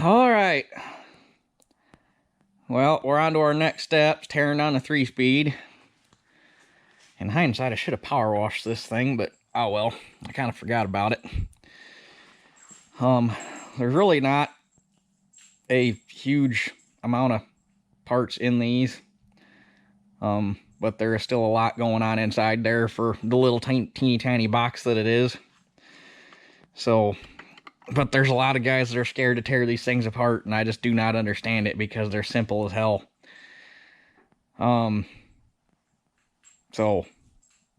All right. Well, we're on to our next step, tearing down the 3-speed. In hindsight, I should have power washed this thing, but oh well, I kind of forgot about it. There's really not a huge amount of parts in these, but there is still a lot going on inside there for the little teeny tiny box that it is. So, but there's a lot of guys that are scared to tear these things apart, and I just do not understand it because they're simple as hell. So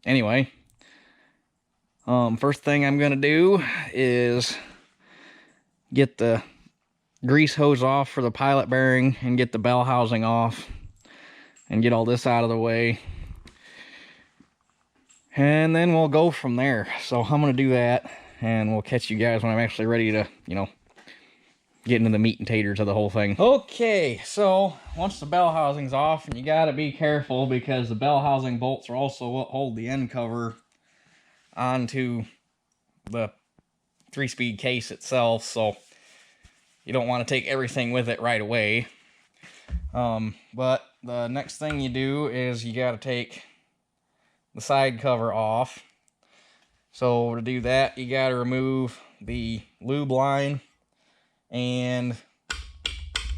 anyway, first thing I'm gonna do is get the grease hose off for the pilot bearing and get the bell housing off and get all this out of the way, and then we'll go from there. So I'm gonna do that, and we'll catch you guys when I'm actually ready to, you know, get into the meat and taters of the whole thing. Okay, so once the bell housing's off, and you gotta be careful because the bell housing bolts are also what hold the end cover onto the 3-speed case itself, so you don't want to take everything with it right away. But the next thing you do is you got to take the side cover off. So to do that, you got to remove the lube line and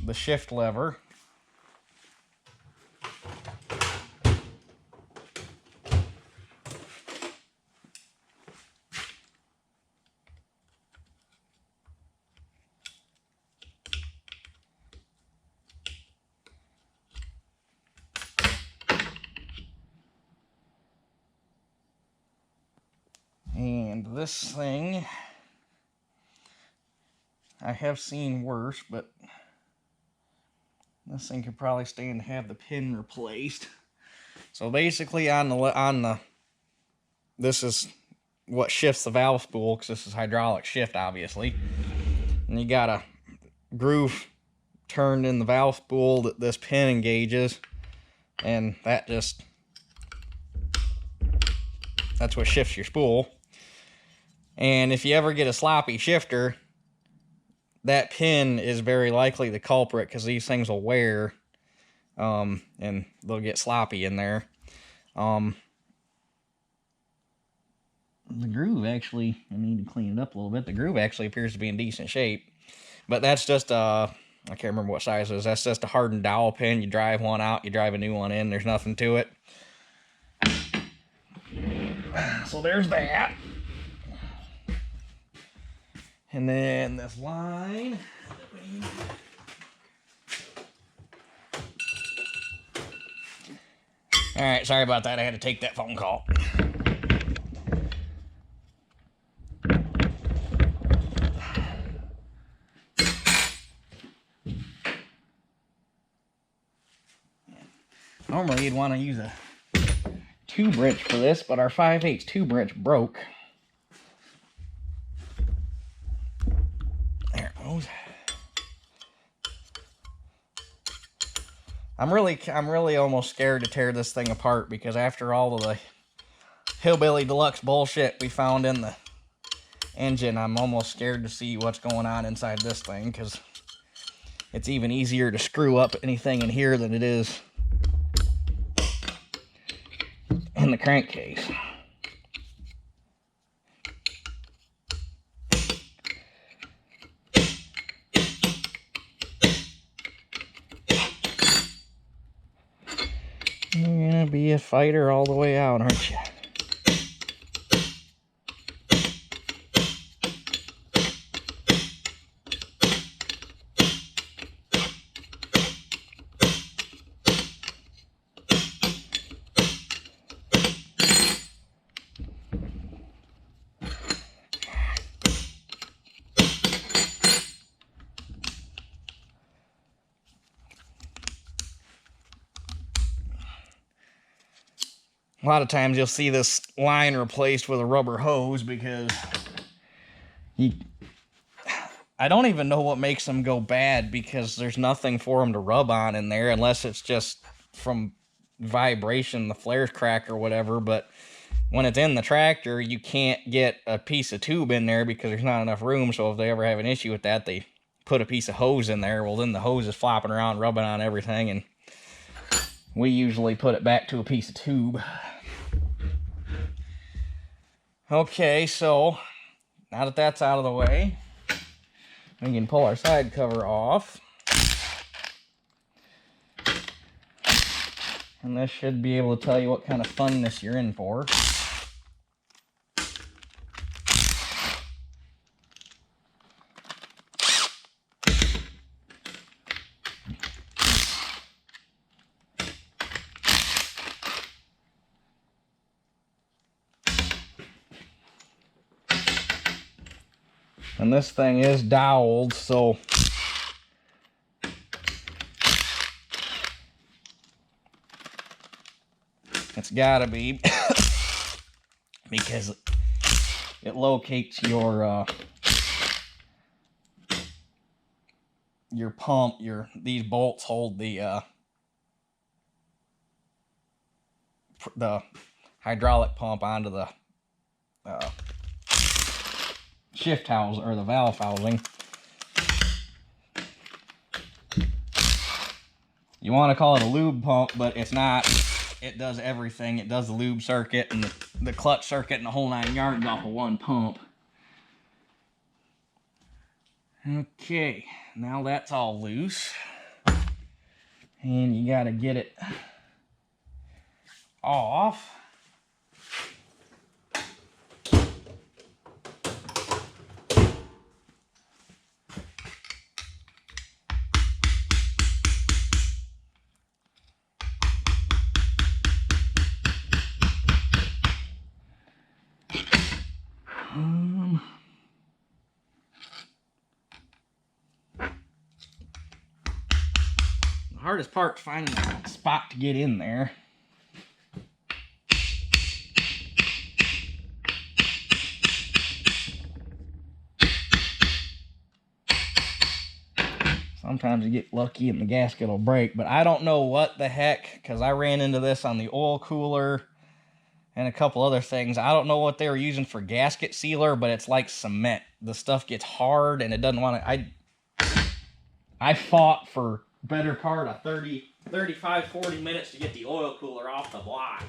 the shift lever. And this thing, I have seen worse, but this thing could probably stand to have the pin replaced. So basically this is what shifts the valve spool, because this is hydraulic shift, obviously. And you got a groove turned in the valve spool that this pin engages, and that's what shifts your spool. And if you ever get a sloppy shifter, that pin is very likely the culprit, because these things will wear, and they'll get sloppy in there. The groove actually, I need to clean it up a little bit. The groove actually appears to be in decent shape, but that's just I can't remember what size it is. That's just a hardened dowel pin. You drive one out, you drive a new one in. There's nothing to it. So there's that. And then this line. All right, sorry about that. I had to take that phone call. Normally you'd want to use a tube wrench for this, but our 5/8 tube wrench broke. There it goes. I'm really almost scared to tear this thing apart, because after all of the hillbilly deluxe bullshit we found in the engine, I'm almost scared to see what's going on inside this thing, because it's even easier to screw up anything in here than it is in the crankcase. You're gonna be a fighter all the way out, aren't you? A lot of times you'll see this line replaced with a rubber hose, because I don't even know what makes them go bad, because there's nothing for them to rub on in there, unless it's just from vibration, the flares crack or whatever. But when it's in the tractor, you can't get a piece of tube in there because there's not enough room. So if they ever have an issue with that, they put a piece of hose in there, well then the hose is flopping around, rubbing on everything, and we usually put it back to a piece of tube. Okay, so now that that's out of the way, we can pull our side cover off. And this should be able to tell you what kind of funness you're in for. And this thing is doweled, so it's gotta be because it locates your pump. These bolts hold the hydraulic pump onto the shift housing or the valve housing. You want to call it a lube pump, but it's not. It does everything. It does the lube circuit and the clutch circuit and the whole 9 yards off of one pump. Okay, now that's all loose. And you got to get it off. The hardest part is finding a spot to get in there. Sometimes you get lucky and the gasket will break, but I don't know what the heck, because I ran into this on the oil cooler and a couple other things. I don't know what they were using for gasket sealer, but it's like cement. The stuff gets hard and it doesn't want to... I fought for better part of 35, 40 minutes to get the oil cooler off the block.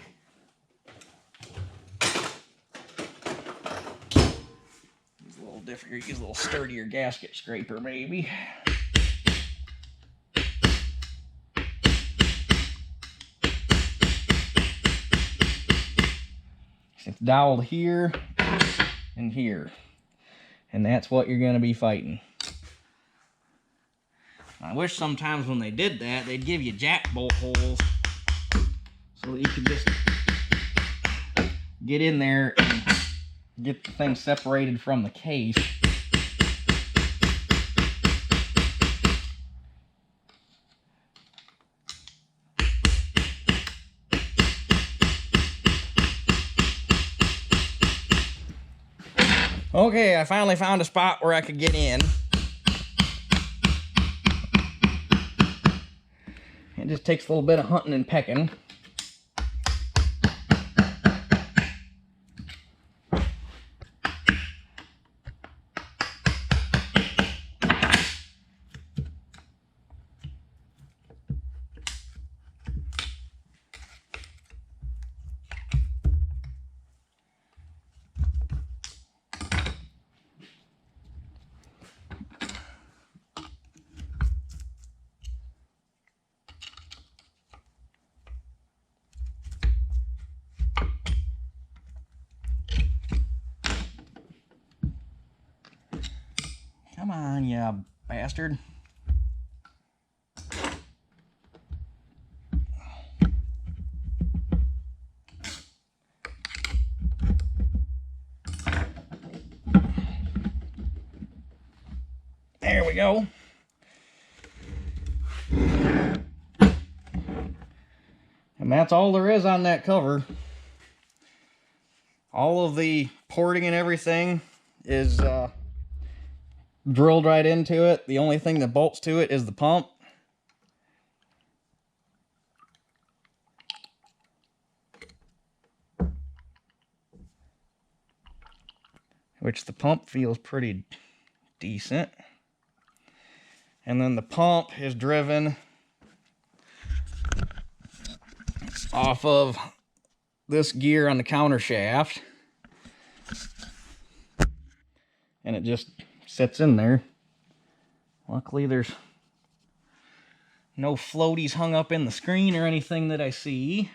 It's a little different. Use a little sturdier gasket scraper, maybe. It's doweled here and here, and that's what you're going to be fighting. I wish sometimes when they did that, they'd give you jack bolt holes so that you could just get in there and get the thing separated from the case. Okay, I finally found a spot where I could get in. It just takes a little bit of hunting and pecking. Come on, you bastard. There we go. And that's all there is on that cover. All of the porting and everything is drilled right into it. The only thing that bolts to it is the pump. Which the pump feels pretty decent. And then the pump is driven off of this gear on the counter shaft. And it just sits in there. Luckily there's no floaties hung up in the screen or anything that I see.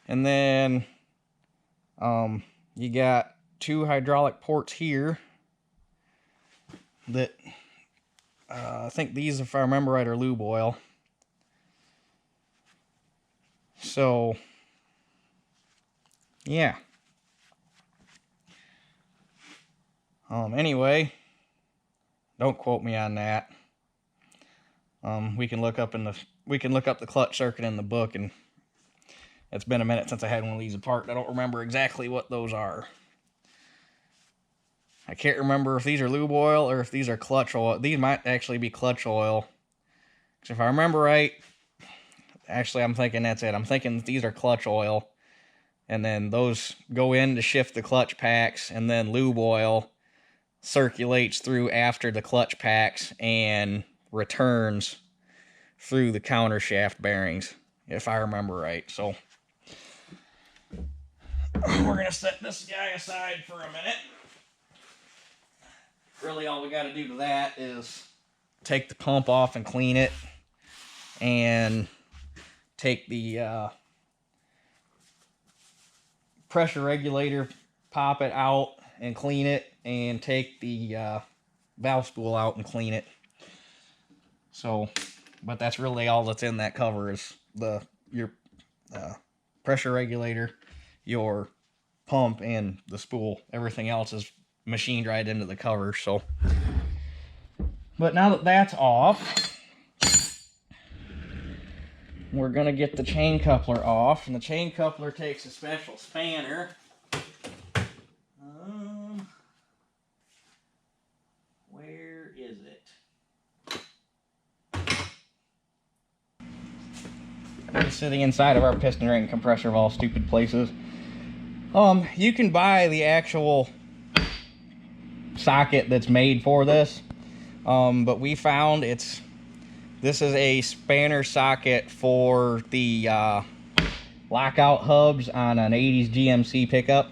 And then you got 2 hydraulic ports here that I think these, if I remember right, are lube oil. So yeah. Anyway, don't quote me on that. We can look up the clutch circuit in the book, and it's been a minute since I had one of these apart. I don't remember exactly what those are. I can't remember if these are lube oil or if these are clutch oil. These might actually be clutch oil. Because if I remember right, actually I'm thinking that's it. I'm thinking that these are clutch oil. And then those go in to shift the clutch packs, and then lube oil circulates through after the clutch packs and returns through the counter shaft bearings, if I remember right. So we're gonna set this guy aside for a minute. Really all we got to do to that is take the pump off and clean it, and take the pressure regulator, pop it out and clean it, and take the valve spool out and clean it. So, but that's really all that's in that cover is your pressure regulator, your pump, and the spool. Everything else is machined right into the cover. So, but now that that's off, we're gonna get the chain coupler off, and the chain coupler takes a special spanner. Where is it? It's sitting inside of our piston ring compressor of all stupid places. You can buy the actual socket that's made for this, but we found this is a spanner socket for the lockout hubs on an 80s GMC pickup.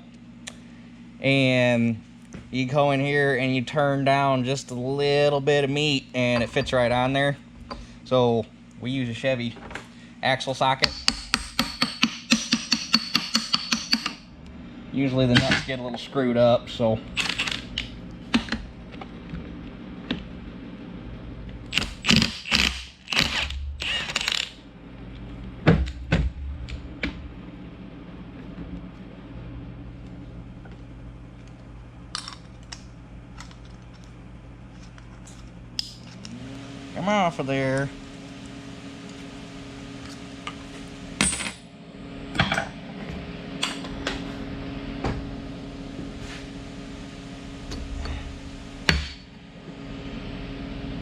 And you go in here and you turn down just a little bit of meat and it fits right on there. So we use a Chevy axle socket. Usually the nuts get a little screwed up, so come off of there.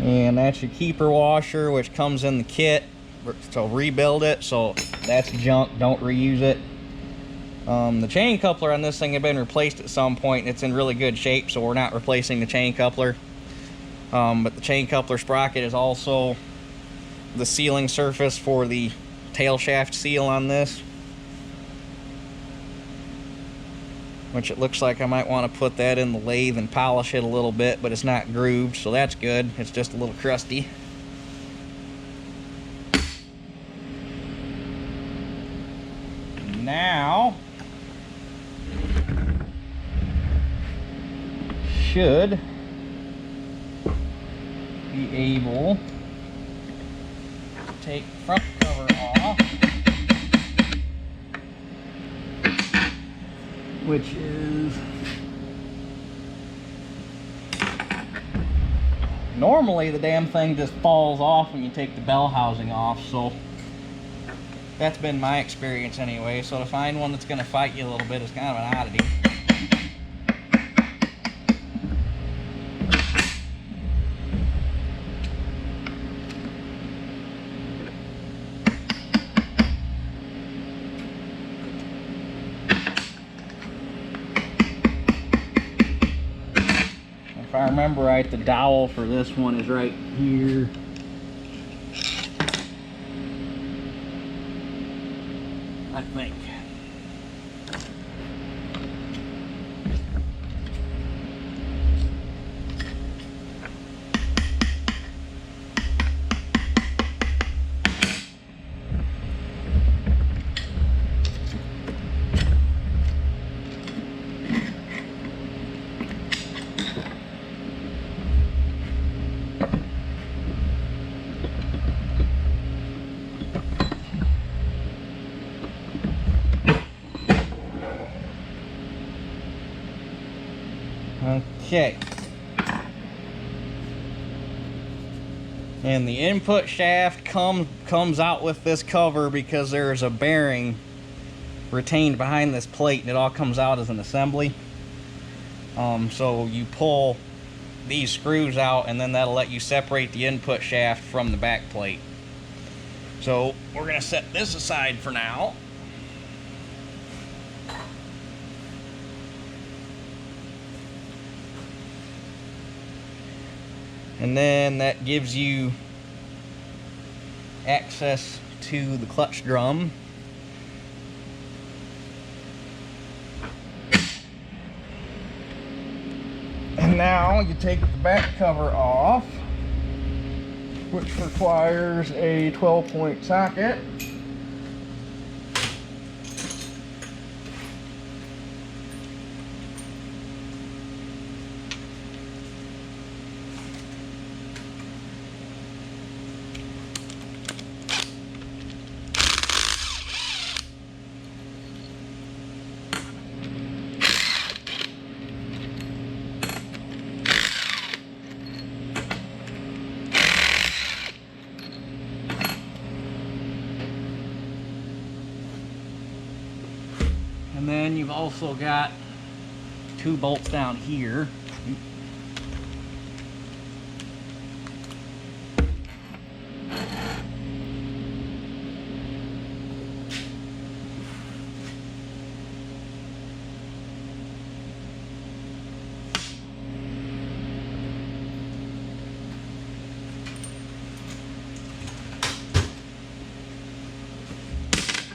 And that's your keeper washer, which comes in the kit. So rebuild it. So that's junk. Don't reuse it. The chain coupler on this thing had been replaced at some point, and it's in really good shape, so we're not replacing the chain coupler. But the chain coupler sprocket is also the sealing surface for the tail shaft seal on this, which it looks like I might want to put that in the lathe and polish it a little bit, but it's not grooved, so that's good. It's just a little crusty. Now should be able to take the front cover off, which is normally the damn thing just falls off when you take the bell housing off, so that's been my experience anyway. So to find one that's going to fight you a little bit is kind of an oddity. If I remember right, the dowel for this one is right here. I think. Okay. And the input shaft comes out with this cover because there's a bearing retained behind this plate, and it all comes out as an assembly. So you pull these screws out, and then that'll let you separate the input shaft from the back plate. So we're gonna set this aside for now. And then that gives you access to the clutch drum. And now you take the back cover off, which requires a 12-point socket. And then you've also got 2 bolts down here.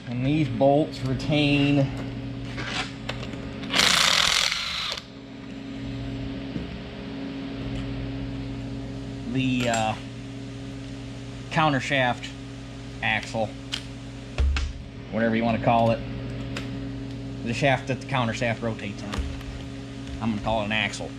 And these bolts retain the counter shaft axle, whatever you want to call it, the shaft that the counter shaft rotates on. I'm gonna call it an axle.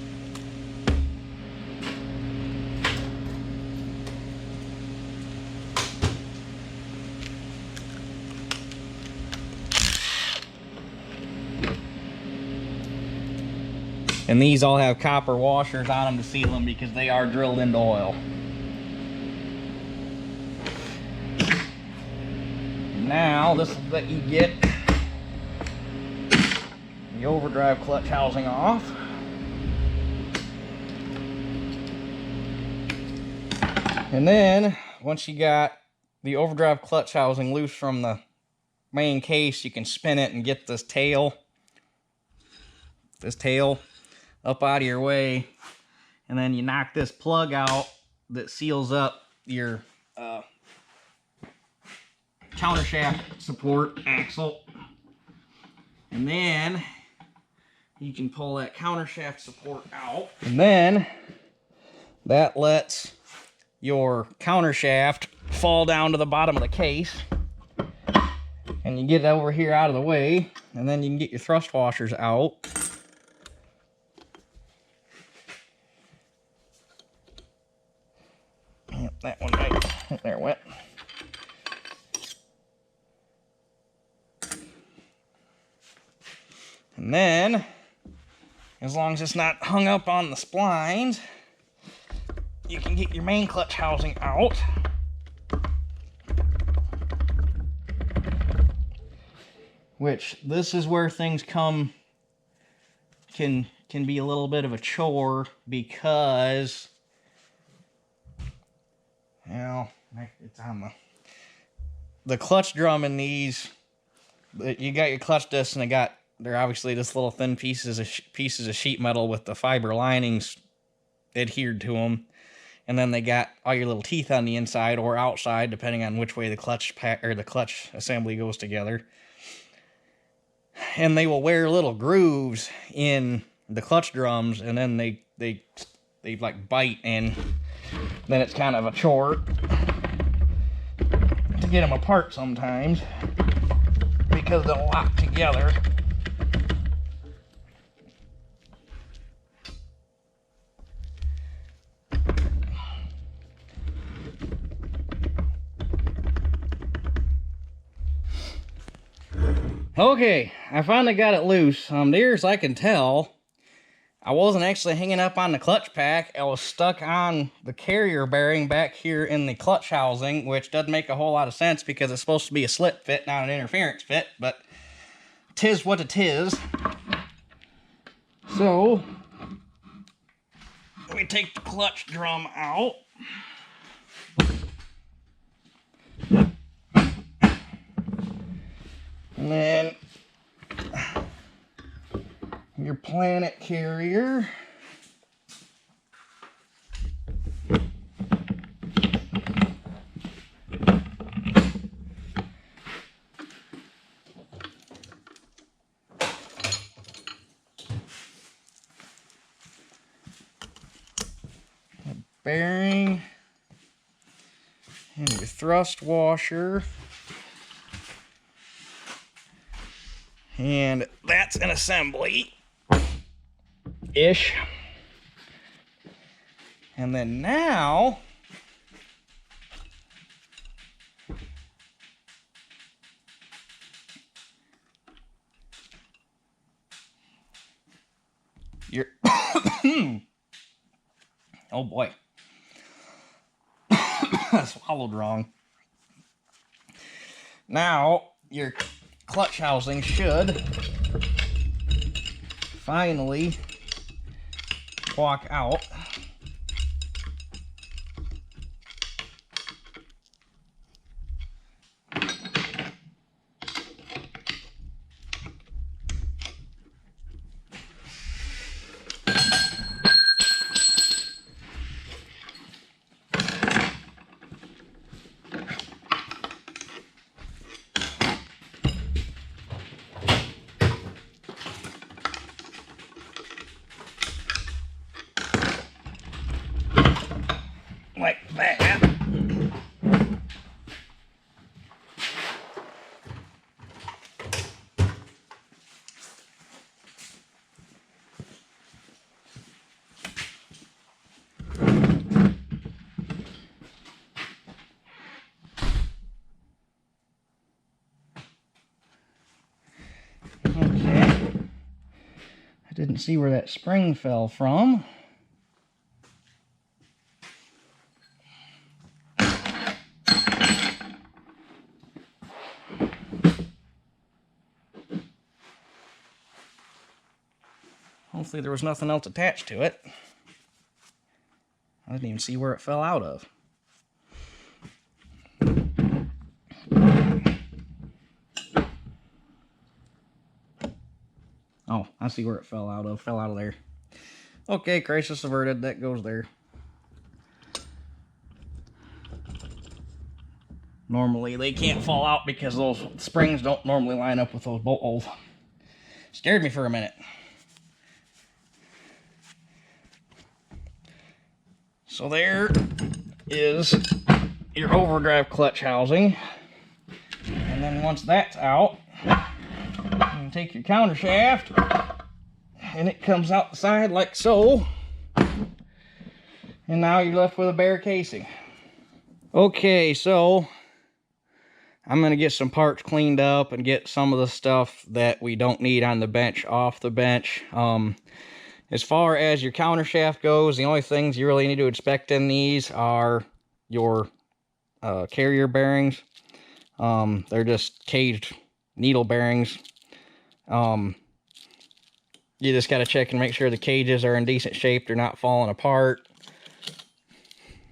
And these all have copper washers on them to seal them because they are drilled into oil. Now this will let you get the overdrive clutch housing off. And then once you got the overdrive clutch housing loose from the main case, you can spin it and get this tail up out of your way, and then you knock this plug out that seals up your counter shaft support axle, and then you can pull that counter shaft support out, and then that lets your counter shaft fall down to the bottom of the case, and you get it over here out of the way, and then you can get your thrust washers out. Yep, that one right there went. And then, as long as it's not hung up on the splines, you can get your main clutch housing out. Which, this is where things can be a little bit of a chore, because, you know, it's on the clutch drum in these. You got your clutch discs, and they're obviously just little thin pieces of sheet metal with the fiber linings adhered to them. And then they got all your little teeth on the inside or outside, depending on which way the clutch pack or the clutch assembly goes together. And they will wear little grooves in the clutch drums, and then they like bite, and then it's kind of a chore to get them apart sometimes because they'll lock together. Okay, I finally got it loose. Near as I can tell, I wasn't actually hanging up on the clutch pack. I was stuck on the carrier bearing back here in the clutch housing, which doesn't make a whole lot of sense because it's supposed to be a slip fit, not an interference fit, but 'tis what it is. So, let me take the clutch drum out. And then your planet carrier. A bearing and your thrust washer. And that's an assembly-ish. And then now, you're, oh boy, I swallowed wrong. Now, your clutch housing should finally walk out. Like that. Okay. I didn't see where that spring fell from. Hopefully there was nothing else attached to it. I didn't even see where it fell out of. Oh, I see where it fell out of. Fell out of there. Okay, crisis averted. That goes there. Normally they can't fall out because those springs don't normally line up with those bolt holes. Scared me for a minute. So there is your overdrive clutch housing. And then once that's out, you can take your counter shaft and it comes out the side like so. And now you're left with a bare casing. Okay, so I'm going to get some parts cleaned up and get some of the stuff that we don't need on the bench off the bench. As far as your counter shaft goes, the only things you really need to inspect in these are your carrier bearings. They're just caged needle bearings. You just got to check and make sure the cages are in decent shape. They're not falling apart,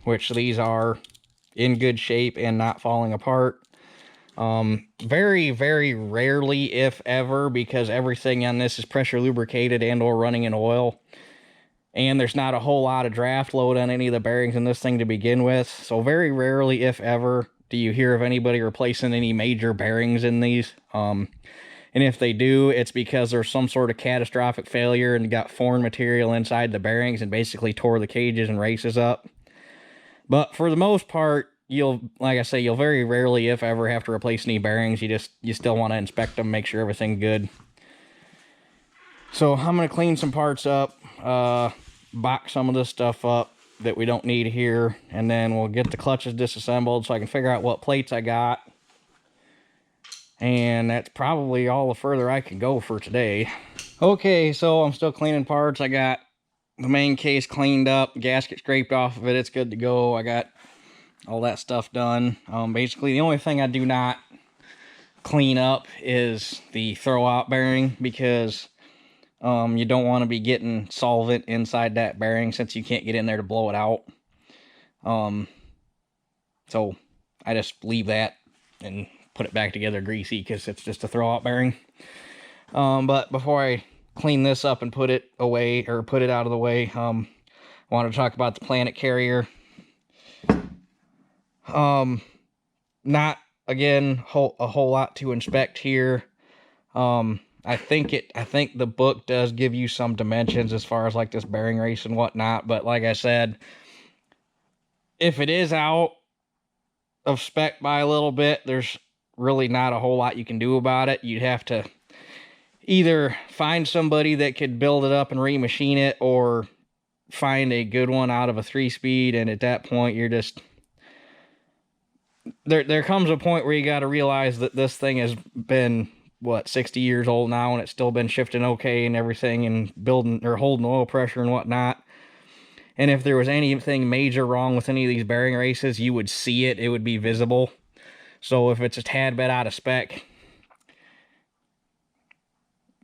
which these are in good shape and not falling apart. Very, very rarely, if ever, because everything on this is pressure lubricated and or running in oil. and there's not a whole lot of draft load on any of the bearings in this thing to begin with. So very rarely, if ever, do you hear of anybody replacing any major bearings in these. And if they do, it's because there's some sort of catastrophic failure and got foreign material inside the bearings and basically tore the cages and races up. But for the most part, like I say, you'll very rarely, if ever, have to replace any bearings. You still want to inspect them, make sure everything's good. So I'm going to clean some parts up, box some of this stuff up that we don't need here, and then we'll get the clutches disassembled so I can figure out what plates I got. And that's probably all the further I can go for today. Okay, so I'm still cleaning parts. I got the main case cleaned up, gasket scraped off of it. It's good to go. I got all that stuff done. Basically, the only thing I do not clean up is the throwout bearing, because you don't want to be getting solvent inside that bearing since you can't get in there to blow it out. So I just leave that and put it back together greasy because it's just a throwout bearing. But before I clean this up and put it away, or put it out of the way, I want to talk about the planet carrier. Not, again, a whole lot to inspect here. I think the book does give you some dimensions as far as like this bearing race and whatnot, but like I said, if it is out of spec by a little bit, there's really not a whole lot you can do about it. You'd have to either find somebody that could build it up and remachine it, or find a good one out of a 3-speed, and at that point you're just... There comes a point where you got to realize that this thing has been, what, 60 years old now, and it's still been shifting okay and everything, and building or holding oil pressure and whatnot. And if there was anything major wrong with any of these bearing races, you would see it. It would be visible. So if it's a tad bit out of spec,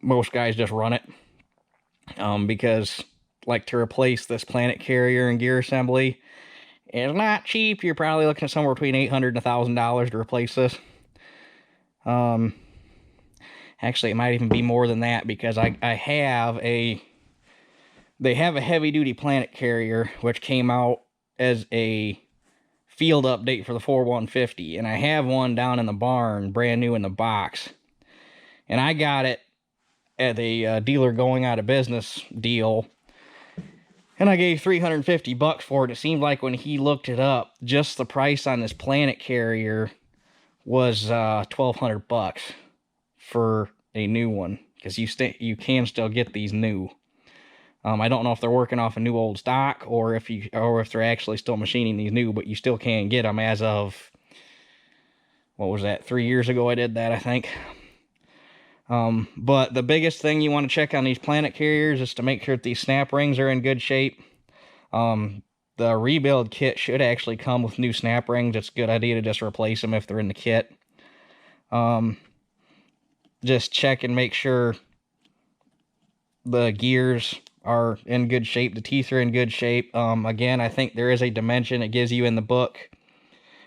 most guys just run it. Because, like, to replace this planet carrier and gear assembly is not cheap. You're probably looking at somewhere between $800 and $1,000 to replace this. Actually, it might even be more than that, because they have a heavy-duty planet carrier, which came out as a field update for the 4150, and I have one down in the barn, brand new in the box. And I got it at a dealer going out of business deal, and I gave $350 for it. It seemed like when he looked it up, just the price on this planet carrier was $1,200 for a new one, because you can still get these new. I don't know if they're working off a new old stock, or if they're actually still machining these new, but you still can get them as of, what was that, 3 years ago I did that, I think. But the biggest thing you want to check on these planet carriers is to make sure that these snap rings are in good shape. The rebuild kit should actually come with new snap rings. It's a good idea to just replace them if they're in the kit. Just check and make sure the gears are in good shape, the teeth are in good shape. Again, I think there is a dimension it gives you in the book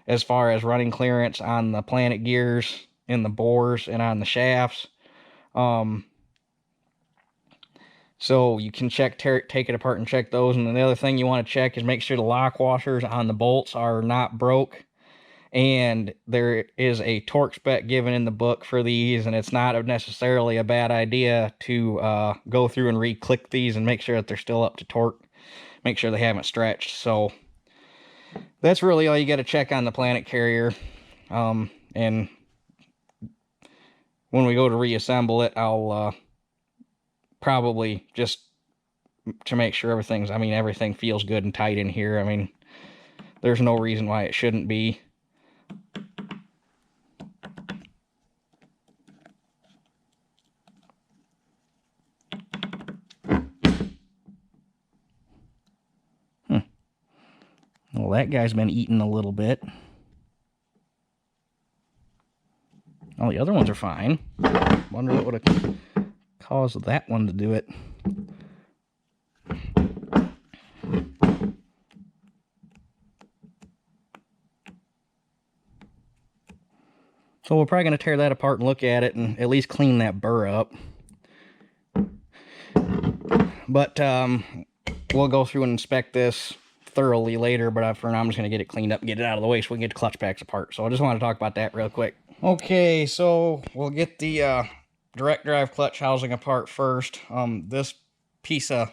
as far as running clearance on the planet gears, in the bores, and on the shafts. So you can take it apart and check those. And then the other thing you want to check is make sure the lock washers on the bolts are not broke. And there is a torque spec given in the book for these, and it's not necessarily a bad idea to go through and re-click these and make sure that they're still up to torque. Make sure they haven't stretched. So that's really all you got to check on the planet carrier. And when we go to reassemble it, I'll probably just to make sure everything feels good and tight in here. I mean, there's no reason why it shouldn't be. Well, that guy's been eating a little bit. All the other ones are fine. Wonder what would have caused that one to do it. So we're probably going to tear that apart and look at it and at least clean that burr up. But we'll go through and inspect this thoroughly later, but for now I'm just going to get it cleaned up and get it out of the way so we can get the clutch packs apart. So I just want to talk about that real quick. Okay, so we'll get the direct drive clutch housing apart first. This piece of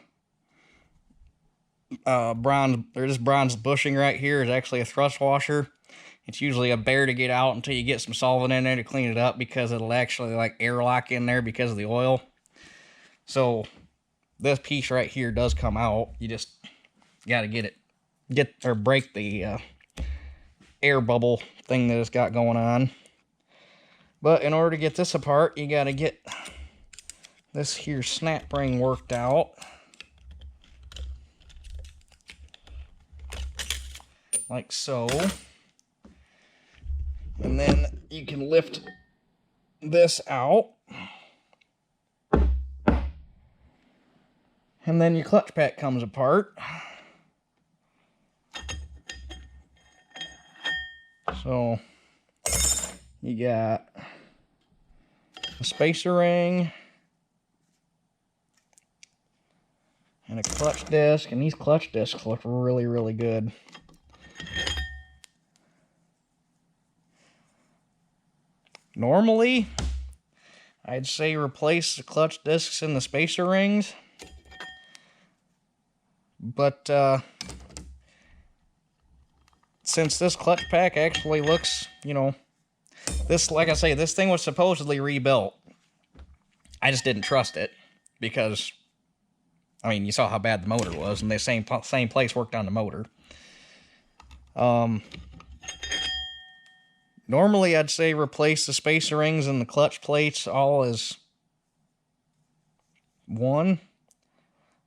this bronze bushing right here is actually a thrust washer. It's usually a bear to get out until you get some solvent in there to clean it up, because it'll actually like airlock in there because of the oil. So this piece right here does come out. You just got to break the air bubble thing that it's got going on. But in order to get this apart, you got to get this here snap ring worked out. Like so. And then you can lift this out. And then your clutch pack comes apart. So you got a spacer ring and a clutch disc, and these clutch discs look really, really good. Normally, I'd say replace the clutch discs and the spacer rings, but since this clutch pack actually looks, you know, this, like I say, this thing was supposedly rebuilt. I just didn't trust it because, I mean, you saw how bad the motor was, and the same place worked on the motor. Normally, I'd say replace the spacer rings and the clutch plates all as one.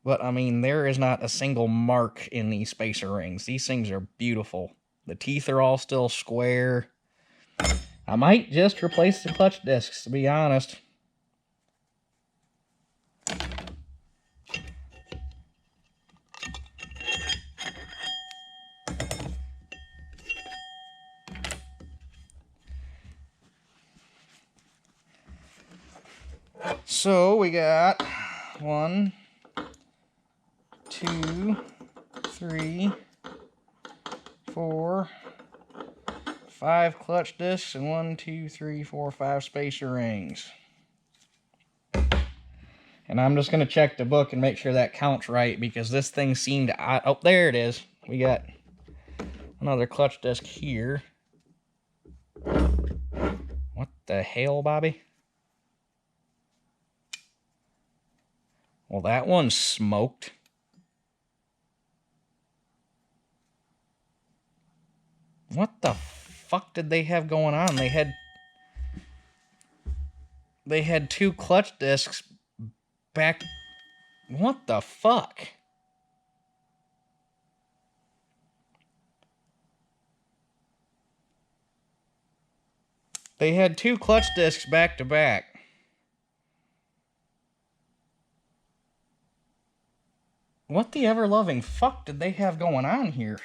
But, I mean, there is not a single mark in these spacer rings. These things are beautiful. The teeth are all still square. I might just replace the clutch discs, to be honest. So we got 1, 2, 3, 4, 5 clutch discs, and 1, 2, 3, 4, 5 spacer rings. And I'm just going to check the book and make sure that counts right, because this thing seemed to... Oh, there it is. We got another clutch disc here. What the hell, Bobby? Well, that one's smoked. What the fuck did they have going on? They had 2 clutch discs back. What the fuck? They had 2 clutch discs back to back. What the ever-loving fuck did they have going on here?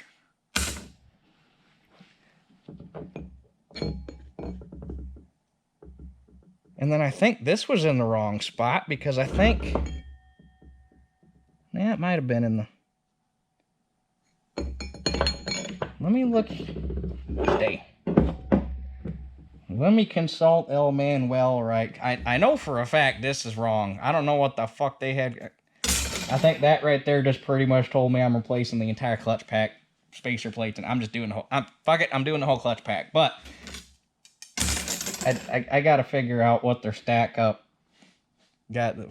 And then I think this was in the wrong spot, because I think... Yeah, it might have been in the... Let me look... Stay. Let me consult El Manuel, right? I know for a fact this is wrong. I don't know what the fuck they had... I think that right there just pretty much told me I'm replacing the entire clutch pack, spacer plates, and I'm just doing the whole... fuck it, I'm doing the whole clutch pack. But I gotta figure out what their stack up.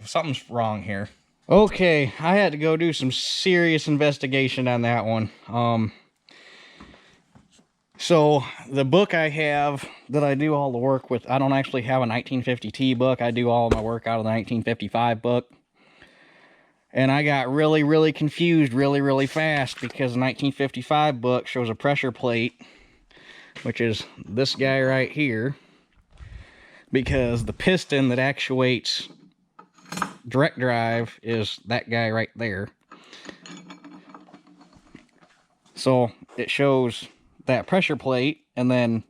Something's wrong here. Okay, I had to go do some serious investigation on that one. So the book I have that I do all the work with, I don't actually have a 1950T book. I do all of my work out of the 1955 book. And I got really, really confused really fast, because the 1955 book shows a pressure plate, which is this guy right here, because the piston that actuates direct drive is that guy right there. So it shows that pressure plate, and then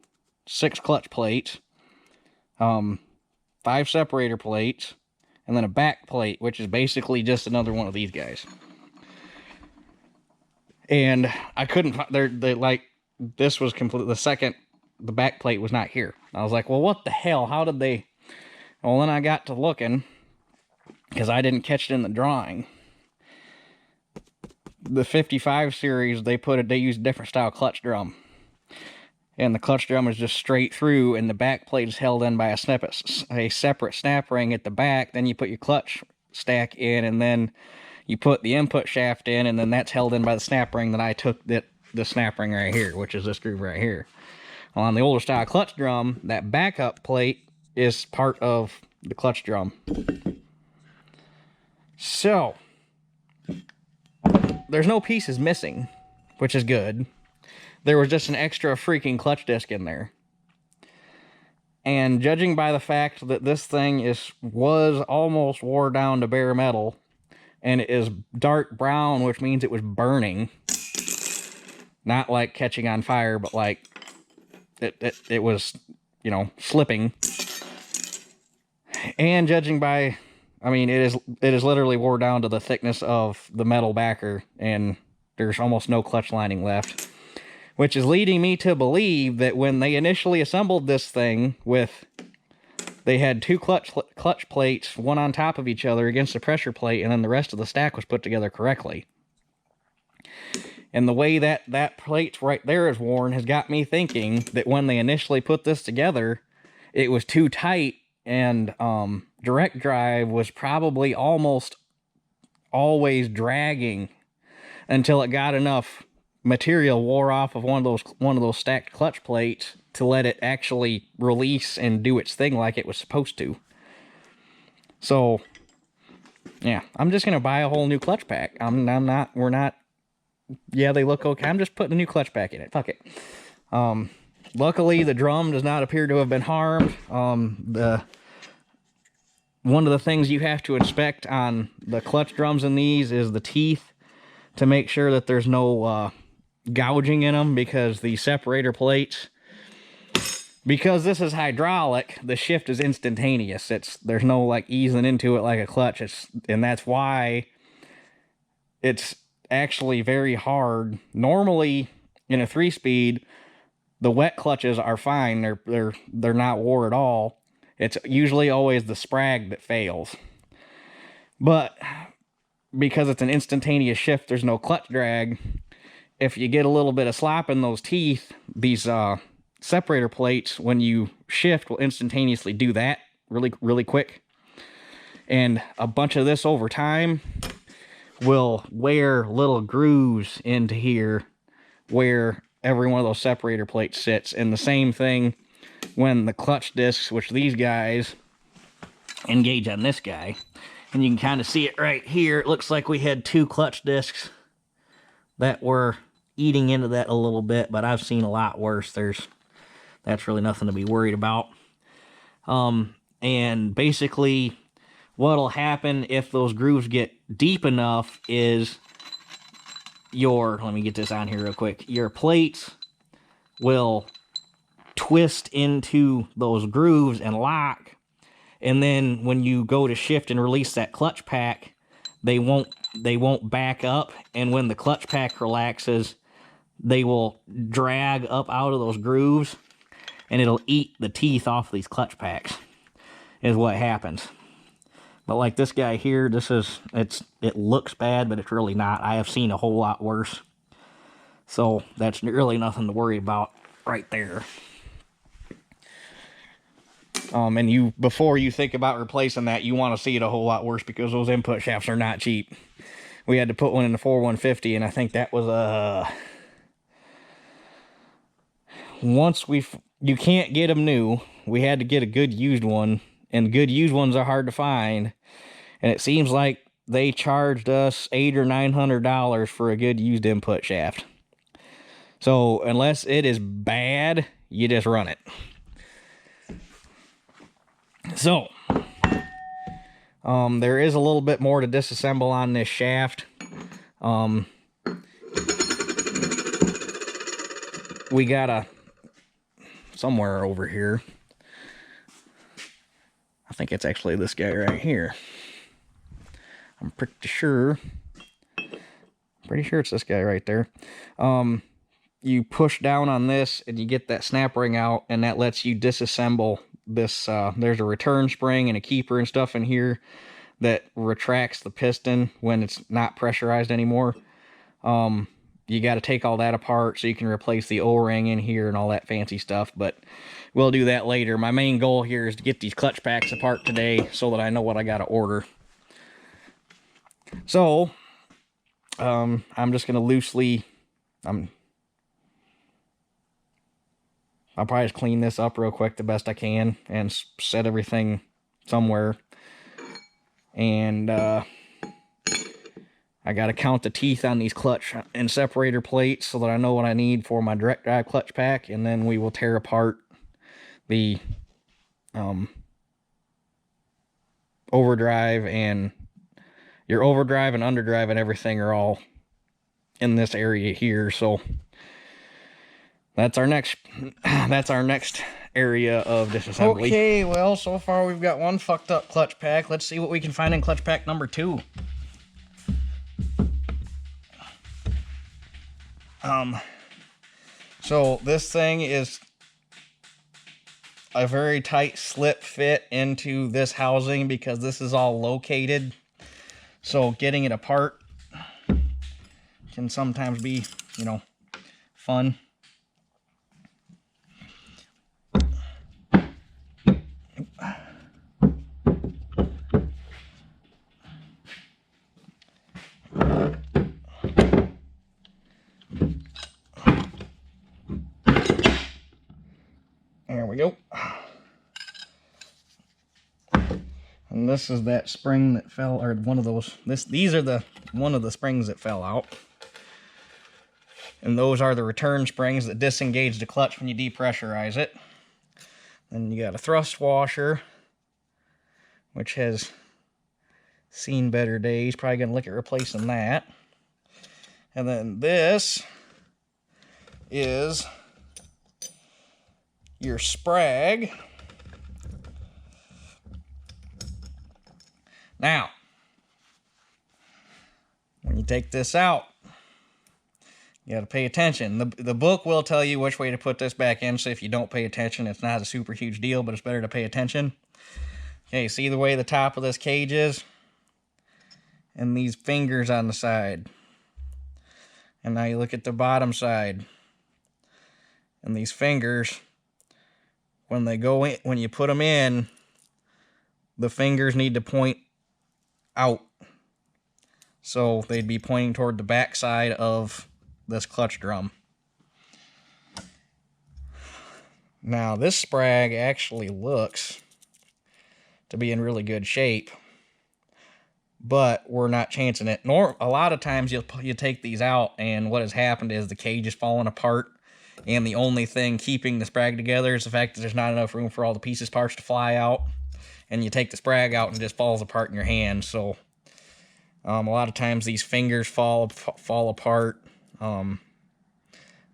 6 clutch plates, 5 separator plates, and then a back plate, which is basically just another one of these guys. And I couldn't, they like, this was complete, the back plate was not here. I was like, well, what the hell? How did they? Well, then I got to looking, because I didn't catch it in the drawing. The 55 series, they used a different style clutch drum. And the clutch drum is just straight through, and the back plate is held in by a separate snap ring at the back. Then you put your clutch stack in, and then you put the input shaft in, and then that's held in by the snap ring that I took the snap ring right here, which is this groove right here. Well, on the older style clutch drum, that backup plate is part of the clutch drum. So, there's no pieces missing, which is good. There was just an extra freaking clutch disc in there. And judging by the fact that this thing was almost wore down to bare metal, and it is dark brown, which means it was burning. Not like catching on fire, but like it was, you know, slipping. And judging by, I mean, it is literally wore down to the thickness of the metal backer, and there's almost no clutch lining left. Which is leading me to believe that when they initially assembled this thing they had two clutch plates, one on top of each other against the pressure plate, and then the rest of the stack was put together correctly. And the way that plate right there is worn has got me thinking that when they initially put this together, it was too tight, and direct drive was probably almost always dragging until it got enough material wore off of one of those stacked clutch plates to let it actually release and do its thing like it was supposed to. So, yeah, I'm just gonna buy a whole new clutch pack. We're not. Yeah, they look okay. I'm just putting a new clutch pack in it. Fuck it. Luckily, the drum does not appear to have been harmed. One of the things you have to inspect on the clutch drums in these is the teeth, to make sure that there's no gouging in them, because the separator plates, because this is hydraulic, the shift is instantaneous. There's no like easing into it like a clutch. And that's why it's actually very hard. Normally in a 3-speed, the wet clutches are fine. They're not wore at all. It's usually always the Sprag that fails. But because it's an instantaneous shift, there's no clutch drag. If you get a little bit of slop in those teeth, these separator plates, when you shift, will instantaneously do that really, really quick. And a bunch of this over time will wear little grooves into here where every one of those separator plates sits. And the same thing when the clutch discs, which these guys engage on this guy. And you can kind of see it right here. It looks like we had two clutch discs that were eating into that a little bit, but I've seen a lot worse. That's really nothing to be worried about. And basically what'll happen if those grooves get deep enough is let me get this on here real quick. Your plates will twist into those grooves and lock. And then when you go to shift and release that clutch pack, they won't back up. And when the clutch pack relaxes, they will drag up out of those grooves, and it'll eat the teeth off these clutch packs, is what happens. But like this guy here, it looks bad, but it's really not. I have seen a whole lot worse. So that's really nothing to worry about right there. And before you think about replacing that, you want to see it a whole lot worse, because those input shafts are not cheap. We had to put one in the 4150, and I think that was you can't get them new. We had to get a good used one, and good used ones are hard to find. And it seems like they charged us $800 or $900 for a good used input shaft. So unless it is bad, you just run it. So there is a little bit more to disassemble on this shaft. We got somewhere over here. I think it's actually this guy right here. I'm pretty sure Pretty sure it's this guy right there. You push down on this and you get that snap ring out, and that lets you disassemble this. There's a return spring and a keeper and stuff in here that retracts the piston when it's not pressurized anymore. You got to take all that apart so you can replace the O-ring in here and all that fancy stuff, but we'll do that later. My main goal here is to get these clutch packs apart today so that I know what I got to order. So, I'm just going to loosely, I'll probably just clean this up real quick the best I can and set everything somewhere. And, I got to count the teeth on these clutch and separator plates so that I know what I need for my direct drive clutch pack, and then we will tear apart the overdrive, and your overdrive and underdrive and everything are all in this area here. So that's our next area of disassembly. Okay, well, so far we've got one fucked up clutch pack. Let's see what we can find in clutch pack number 2. So this thing is a very tight slip fit into this housing because this is all located. So getting it apart can sometimes be, you know, fun. There we go. And this is that spring that fell, or one of those. These are one of the springs that fell out. And those are the return springs that disengage the clutch when you depressurize it. Then you got a thrust washer, which has seen better days. Probably gonna look at replacing that. And then this is your Sprag. Now, when you take this out, you got to pay attention. The book will tell you which way to put this back in, so if you don't pay attention, it's not a super huge deal, but it's better to pay attention. Okay, see the way the top of this cage is? And these fingers on the side. And now you look at the bottom side. And these fingers, when they go in, when you put them in, the fingers need to point out. So they'd be pointing toward the back side of this clutch drum. Now this Sprag actually looks to be in really good shape, but we're not chancing it. Nor a lot of times you take these out, and what has happened is the cage is falling apart, and the only thing keeping the Sprag together is the fact that there's not enough room for all the pieces parts to fly out, and you take the Sprag out and it just falls apart in your hand. So a lot of times these fingers fall apart.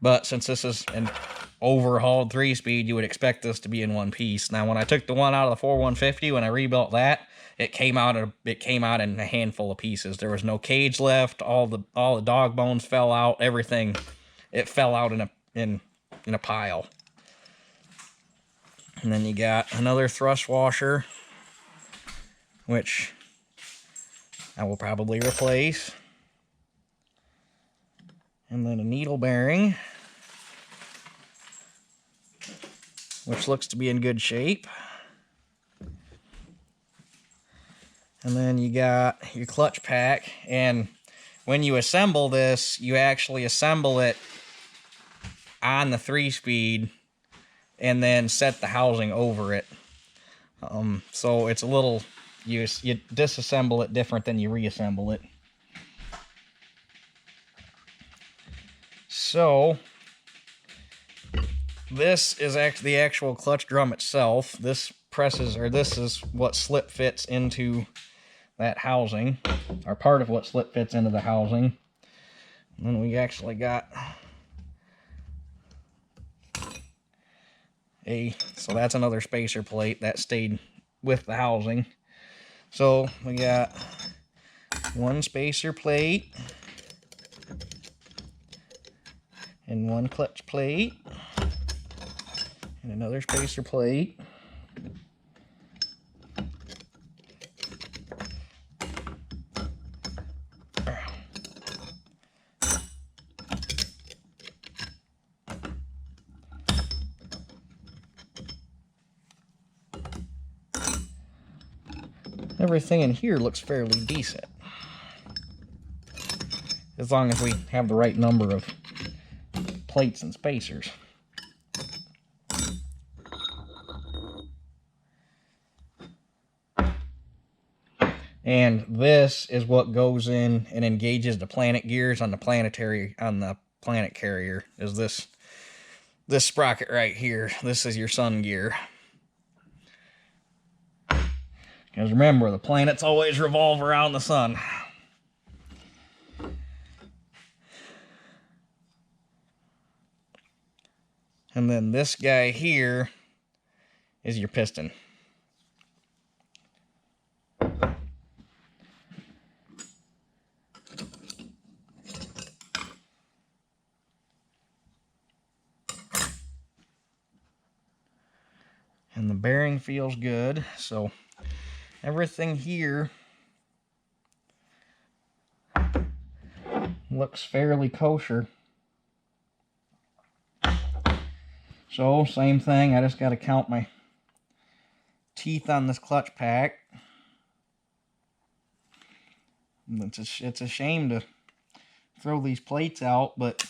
But since this is an overhauled 3-speed, you would expect this to be in one piece. Now, when I took the one out of the 4150, when I rebuilt that, it came out in a handful of pieces. There was no cage left. All the dog bones fell out. Everything, it fell out in a pile. And then you got another thrust washer, which I will probably replace. And then a needle bearing, which looks to be in good shape. And then you got your clutch pack. And when you assemble this, you actually assemble it on the 3-speed and then set the housing over it. So it's a little, you disassemble it different than you reassemble it. So this is actually the actual clutch drum itself. This is what slip fits into that housing, or part of what slip fits into the housing. And then we actually got so that's another spacer plate that stayed with the housing. So we got one spacer plate, and one clutch plate, and another spacer plate. Everything in here looks fairly decent, as long as we have the right number of plates and spacers. And this is what goes in and engages the planet gears on the planet carrier. Is this sprocket right here? This is your sun gear. Because remember, the planets always revolve around the sun. And then this guy here is your piston. And the bearing feels good, so everything here looks fairly kosher. So, same thing, I just got to count my teeth on this clutch pack. It's a shame to throw these plates out, but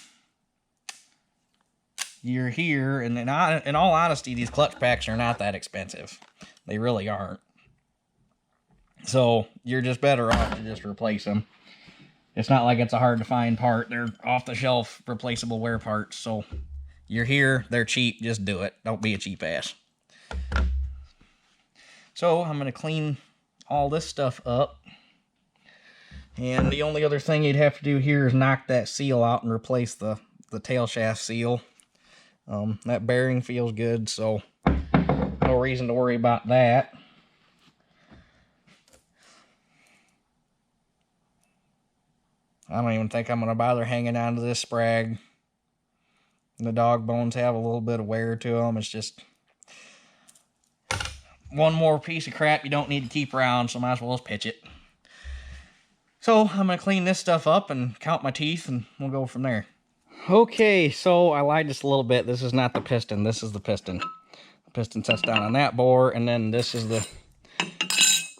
you're here, and in all honesty, these clutch packs are not that expensive. They really aren't. So, you're just better off to just replace them. It's not like it's a hard to find part. They're off-the-shelf replaceable wear parts, so you're here, they're cheap, just do it. Don't be a cheap ass. So, I'm going to clean all this stuff up. And the only other thing you'd have to do here is knock that seal out and replace the tail shaft seal. That bearing feels good, so no reason to worry about that. I don't even think I'm going to bother hanging on to this Sprag. The dog bones have a little bit of wear to them. It's just one more piece of crap you don't need to keep around, so might as well just pitch it. So I'm going to clean this stuff up and count my teeth, and we'll go from there. Okay, so I lied just a little bit. This is not the piston. This is the piston. The piston sets down on that bore, and then this is the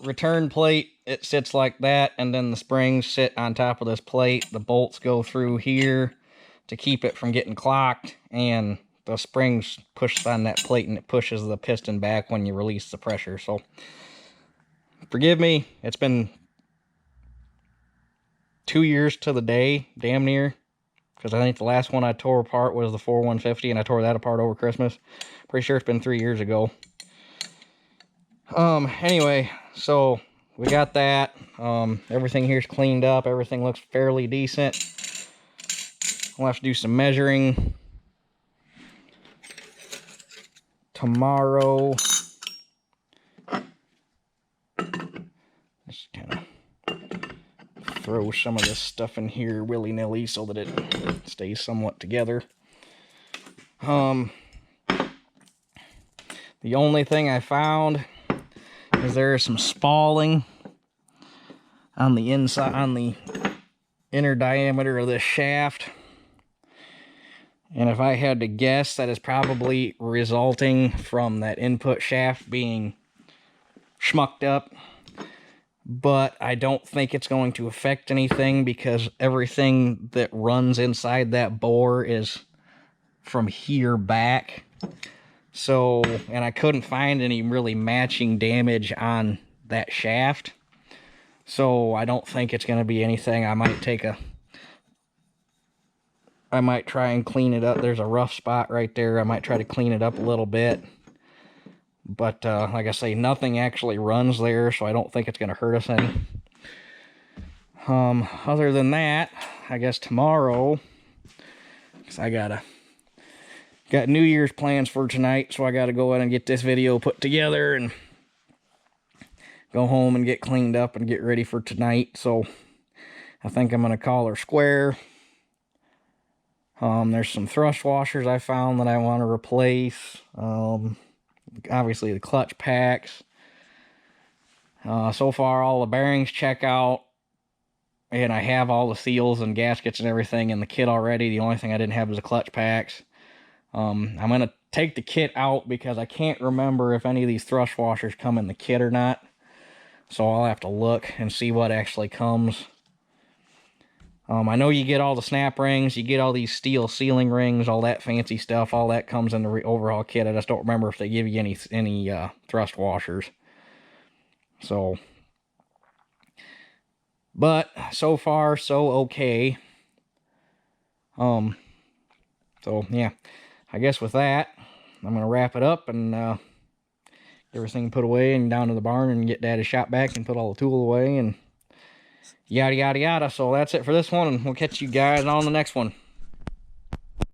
return plate. It sits like that, and then the springs sit on top of this plate. The bolts go through here to keep it from getting clocked, and the springs push on that plate, and it pushes the piston back when you release the pressure. So forgive me, it's been 2 years to the day, damn near, because I think the last one I tore apart was the 4150, and I tore that apart over Christmas. Pretty sure it's been 3 years ago. Anyway, so we got that. Everything here's cleaned up. Everything looks fairly decent. We'll have to do some measuring tomorrow. Just kind of throw some of this stuff in here willy-nilly so that it stays somewhat together. The only thing I found is there is some spalling on the inside, on the inner diameter of this shaft. And if I had to guess, that is probably resulting from that input shaft being schmucked up. But I don't think it's going to affect anything because everything that runs inside that bore is from here back. So, and I couldn't find any really matching damage on that shaft. So I don't think it's going to be anything. I might try and clean it up. There's a rough spot right there. I might try to clean it up a little bit. But, like I say, nothing actually runs there, so I don't think it's going to hurt us any. Other than that, I guess tomorrow, because I got New Year's plans for tonight, so I got to go in and get this video put together and go home and get cleaned up and get ready for tonight. So I think I'm going to call her square. There's some thrust washers I found that I want to replace. Obviously the clutch packs. So far all the bearings check out, and I have all the seals and gaskets and everything in the kit already. The only thing I didn't have was the clutch packs. I'm going to take the kit out because I can't remember if any of these thrust washers come in the kit or not. So I'll have to look and see what actually comes. I know you get all the snap rings, you get all these steel sealing rings, all that fancy stuff. All that comes in the overhaul kit. I just don't remember if they give you any thrust washers. So, but so far so okay. So yeah, I guess with that, I'm gonna wrap it up and get everything put away and down to the barn and get Daddy's shop back and put all the tool away and yada yada yada. So that's it for this one, and we'll catch you guys on the next one.